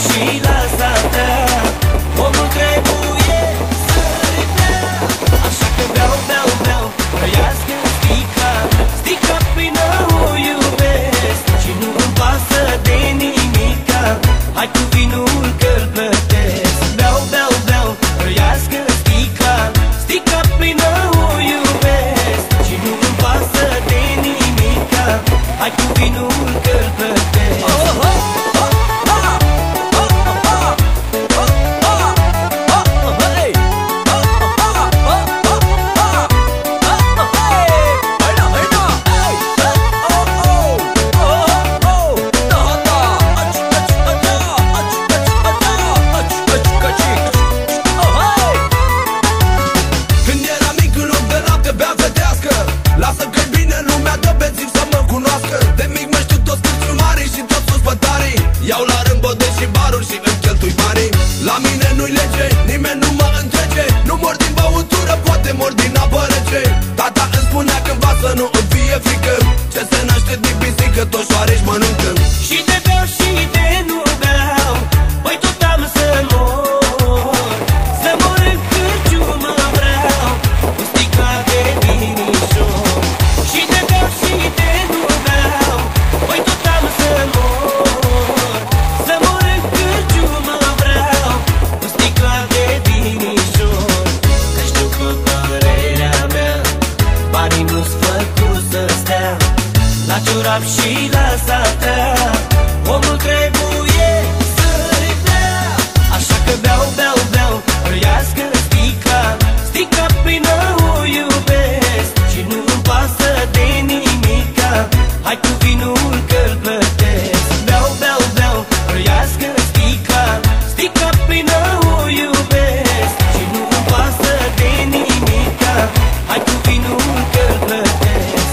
Și la sata omul trebuie să repea. Așa că beau, beau, beau, trăiască stica, stica plină o iubesc și nu-mi pasă de nimica. Hai cu vinul că-l plătesc. Beau, beau, beau, trăiască stica, stica plină o iubesc și nu-mi pasă de nimica. Hai cu vinul că-l plătesc. Iau la rând botezi și baruri și îmi cheltui banii. La mine nu-i lege, nimeni nu mă întrege. Nu mor din băutură, poate mor din apă rece. Tata îmi spunea cândva să nu îmi fie frică, ce se naște din pisică, toți șoarești mănâncă. Și de beau și de nu beau, păi tot am să mor. Să mor în cârciumă vreau, cu sticla de vinișor. Și de beau și de nu beau, păi tot am să mor. La ciorap și la sata omul trebuie să repea. Așa că beau, beau, beau, trăiască stica, stica plină o iubesc și nu-mi pasă de nimica. Hai cu vinul că-l plătesc. Beau, beau, beau, trăiască stica, stica plină o iubesc și nu-mi pasă de nimica. Hai cu vinul că-l plătesc.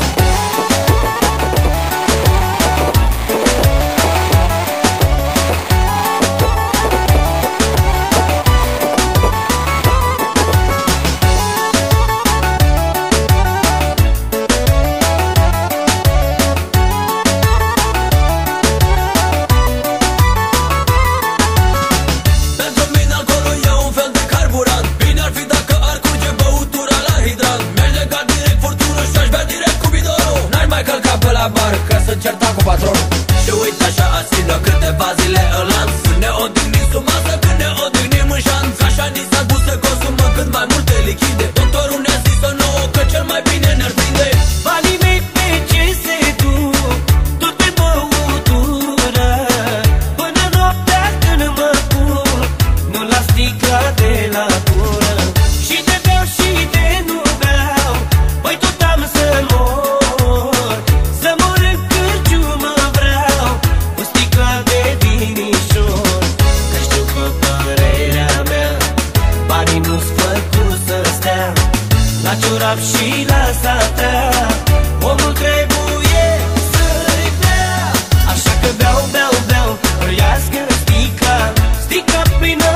Că să certa cu patron. Și uite așa asină câteva zile în lanț. Când ne odihnim sub masă, când ne odihnim în șanț. Așa ni s-a spus să consumăm cât mai multe lichide. Doctorul ne-a zis-o nouă că cel mai bine ne-ar prinde. Banii mei pe ce se duc, tot pe băutură, până noaptea când mă culc, nu las sticla de la gură. Și de beau și de nu beau, păi tot am să mor. La ciorap și la sata omul trebuie să repea. Așa că beau, beau, beau, trăiască stica, stica plină